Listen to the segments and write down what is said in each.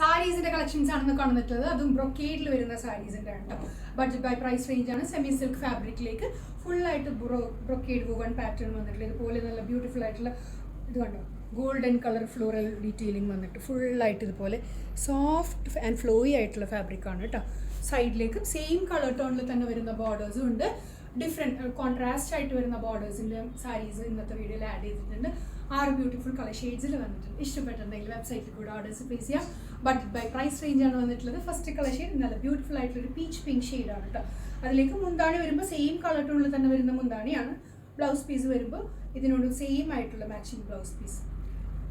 സാരീസിന്റെ collections ആണെന്ന് കാണുന്നിട്ടുള്ളത്. അതും ബ്രൊക്കേഡിൽ വരുന്ന സാരീസിന്റെ ആണ് കേട്ടോ. ബഡ്ജറ്റ് ബൈ പ്രൈസ് റേഞ്ച് ആണ്. സെമി സിൽക്ക് ഫാബ്രിക്കിലേക്ക് ഫുള്ളായിട്ട് ബ്രൊക്കേഡ് വുവൺ പാറ്റേൺ വന്നിട്ടുള്ള ഇതുപോലെ നല്ല ബ്യൂട്ടിഫുൾ ആയിട്ടുള്ള ഇത് കണ്ടോ, ഗോൾഡൻ കളർ ഫ്ലോറൽ ഡീറ്റെയിലിംഗ് വന്നിട്ട് ഫുള്ളായിട്ട് ഇതുപോലെ സോഫ്റ്റ് ആൻഡ് ഫ്ലോയി ആയിട്ടുള്ള ഫാബ്രിക്കാണ് കേട്ടോ. സൈഡിലേക്ക് സെയിം കളർ ടോണിൽ തന്നെ വരുന്ന ബോർഡേഴ്സും ഉണ്ട്. ഡിഫറെൻറ്റ് കോൺട്രാസ്റ്റ് ആയിട്ട് വരുന്ന ബോർഡേഴ്സിൻ്റെ സാരീസ് ഇന്നത്തെ വീഡിയോയിൽ ആഡ് ചെയ്തിട്ടുണ്ട്. 6 ബ്യൂട്ടിഫുൾ കളർ ഷെയ്ഡ്സിൽ വന്നിട്ടുണ്ട്. ഇഷ്ടപ്പെട്ടിട്ടുണ്ടെങ്കിൽ വെബ്സൈറ്റിൽ കൂടെ ഓർഡേഴ്സ് പ്ലേസ് ചെയ്യാം. ബഡ്ജറ്റ് ബൈ പ്രൈസ് റേഞ്ചാണ് വന്നിട്ടുള്ളത്. ഫസ്റ്റ് കളർ ഷെയ്ഡ് നല്ല ബ്യൂട്ടിഫുൾ ആയിട്ടുള്ളൊരു പീച്ച് പിങ്ക് ഷെയ്ഡാണ് കേട്ടോ. അതിലേക്ക് മുന്താണി വരുമ്പോൾ സെയിം കളർ ടോണിൽ തന്നെ വരുന്ന മുന്താണിയാണ്. ബ്ലൗസ് പീസ് വരുമ്പോൾ ഇതിനോട് സെയിം ആയിട്ടുള്ള മാച്ചിങ് ബ്ലൗസ് പീസ്.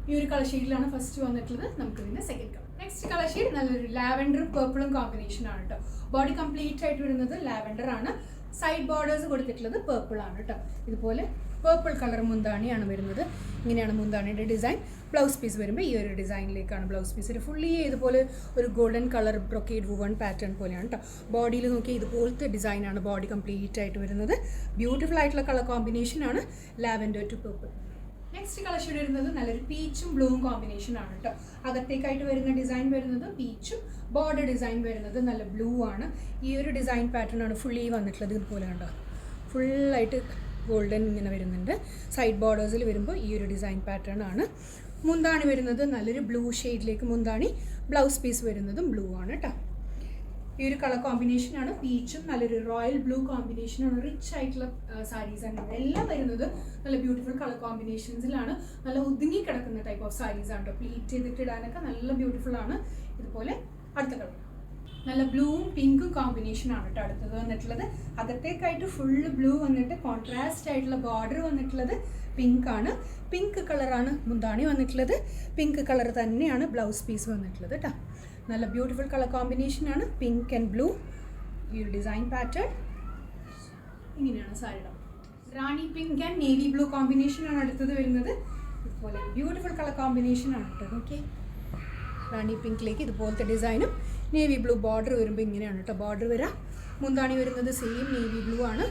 ഈ ഒരു കളർ ഷെയ്ഡിലാണ് ഫസ്റ്റ് വന്നിട്ടുള്ളത്. നമുക്ക് ഇതിൻ്റെ second colour. Next colour shade നല്ലൊരു ലാവൻഡറും പേർപ്പിളും കോമ്പിനേഷൻ ആണ് കേട്ടോ. ബോഡി കംപ്ലീറ്റ് ആയിട്ട് വരുന്നത് ലാവൻഡർ ആണ്. സൈഡ് ബോർഡേഴ്സ് കൊടുത്തിട്ടുള്ളത് പേർപ്പിൾ ആണ് കേട്ടോ. ഇതുപോലെ പേർപ്പിൾ കളർ മുന്താണിയാണ് വരുന്നത്. ഇങ്ങനെയാണ് മുന്താണിയുടെ ഡിസൈൻ. ബ്ലൗസ് പീസ് വരുമ്പോൾ ഈ ഒരു ഡിസൈനിലേക്കാണ് ബ്ലൗസ് പീസ്. ഫുള്ളി ഇതുപോലെ ഒരു golden colour brocade woven pattern പോലെയാണ് കേട്ടോ. ബോഡിയിൽ നോക്കി ഇതുപോലത്തെ ഡിസൈനാണ് ബോഡി കംപ്ലീറ്റ് ആയിട്ട് വരുന്നത്. ബ്യൂട്ടിഫുൾ ആയിട്ടുള്ള കളർ കോമ്പിനേഷനാണ് lavender to purple. Next colour shade വരുന്നത് നല്ലൊരു പീച്ചും ബ്ലൂവും കോമ്പിനേഷൻ ആണ് കേട്ടോ. അകത്തേക്കായിട്ട് വരുന്ന ഡിസൈൻ വരുന്നത് പീച്ചും, ബോർഡർ ഡിസൈൻ വരുന്നത് നല്ല ബ്ലൂ ആണ്. ഈ ഒരു ഡിസൈൻ പാറ്റേൺ ആണ് ഫുള്ളി വന്നിട്ടുള്ളത്. ഇതുപോലെ കണ്ടോ, ഫുള്ളായിട്ട് ഗോൾഡൻ ഇങ്ങനെ വരുന്നുണ്ട്. സൈഡ് ബോർഡേഴ്സിൽ വരുമ്പോൾ ഈ ഒരു ഡിസൈൻ പാറ്റേൺ ആണ്. മുന്താണി വരുന്നത് നല്ലൊരു ബ്ലൂ ഷെയ്ഡിലേക്ക് മുന്താണി. ബ്ലൗസ് പീസ് വരുന്നതും ബ്ലൂ ആണ് കേട്ടോ. ഈ ഒരു കളർ കോമ്പിനേഷനാണ്. പീച്ചും നല്ലൊരു റോയൽ ബ്ലൂ കോമ്പിനേഷനാണ്. റിച്ച് ആയിട്ടുള്ള സാരീസ് ആണ് എല്ലാം വരുന്നത്. നല്ല ബ്യൂട്ടിഫുൾ കളർ കോമ്പിനേഷൻസിലാണ്. നല്ല ഒതുങ്ങി കിടക്കുന്ന ടൈപ്പ് ഓഫ് സാരീസ് ആണ് കേട്ടോ. പ്ലീറ്റ് ചെയ്തിട്ട് ഇടാനൊക്കെ നല്ല ബ്യൂട്ടിഫുൾ ആണ്. ഇതുപോലെ അടുത്ത കളർ നല്ല ബ്ലൂവും പിങ്കും കോമ്പിനേഷൻ ആണ് കേട്ടോ അടുത്തത് വന്നിട്ടുള്ളത്. അകത്തേക്കായിട്ട് ഫുള്ള് ബ്ലൂ വന്നിട്ട് കോൺട്രാസ്റ്റ് ആയിട്ടുള്ള ബോർഡർ വന്നിട്ടുള്ളത് പിങ്ക് ആണ്. പിങ്ക് കളറാണ് മുന്താണി വന്നിട്ടുള്ളത്. പിങ്ക് കളർ തന്നെയാണ് ബ്ലൗസ് പീസ് വന്നിട്ടുള്ളത് കേട്ടോ. നല്ല ബ്യൂട്ടിഫുൾ കളർ കോമ്പിനേഷനാണ് പിങ്ക് ആൻഡ് ബ്ലൂ. ഈ ഒരു ഡിസൈൻ പാറ്റേൺ ഇങ്ങനെയാണ് സാരിയുടെ. റാണി പിങ്ക് ആൻഡ് നേവി ബ്ലൂ കോമ്പിനേഷനാണ് അടുത്തത് വരുന്നത്. ഇതുപോലെ ബ്യൂട്ടിഫുൾ കളർ കോമ്പിനേഷനാണ് കേട്ടോ. ഓക്കെ, റാണി പിങ്കിലേക്ക് ഇതുപോലത്തെ ഡിസൈനും നേവി ബ്ലൂ ബോർഡർ വരുമ്പോൾ ഇങ്ങനെയാണ് കേട്ടോ ബോർഡർ വരാം. മുന്താണി വരുന്നത് സെയിം നേവി ബ്ലൂ ആണ്.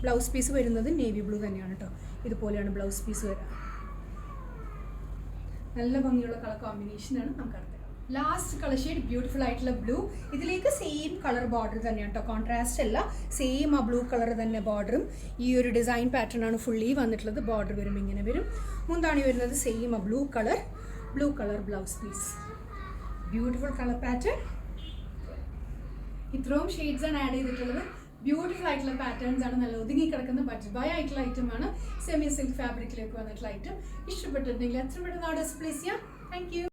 ബ്ലൗസ് പീസ് വരുന്നത് നേവി ബ്ലൂ തന്നെയാണ് കേട്ടോ. ഇതുപോലെയാണ് ബ്ലൗസ് പീസ് വരാം. നല്ല ഭംഗിയുള്ള കളർ കോമ്പിനേഷനാണ്. നമുക്ക് അടുത്ത ലാസ്റ്റ് കളർ ഷെയ്ഡ് ബ്യൂട്ടിഫുൾ ആയിട്ടുള്ള ബ്ലൂ. ഇതിലേക്ക് സെയിം കളർ ബോർഡർ തന്നെയാണ് കേട്ടോ. കോൺട്രാസ്റ്റ് അല്ല, സെയിം ആ ബ്ലൂ കളർ തന്നെ ബോർഡറും. ഈ ഒരു ഡിസൈൻ പാറ്റേൺ ആണ് ഫുള്ളി വന്നിട്ടുള്ളത്. ബോർഡർ വരുമ്പോൾ ഇങ്ങനെ വരും. മുന്താണി വരുന്നത് സെയിം ആ blue colour blouse piece. Beautiful colour pattern. ഇത്രയും ഷെയ്ഡ്സ് ആണ് ആഡ് ചെയ്തിട്ടുള്ളത്. ബ്യൂട്ടിഫുൾ ആയിട്ടുള്ള പാറ്റേൺസ് ആണ്. നല്ല ഒതുങ്ങി കിടക്കുന്ന ബഡ്ജറ്റ് ബൈ ആയിട്ടുള്ള ഐറ്റം ആണ്. സെമി സിൽക്ക് ഫാബ്രിക്കിലേക്ക് വന്നിട്ടുള്ള ഐറ്റം. ഇഷ്ടപ്പെട്ടിട്ടുണ്ടെങ്കിൽ എത്ര പെട്ടെന്ന് ഓർഡേഴ്സ് പ്ലേസ് ചെയ്യാം. Thank U.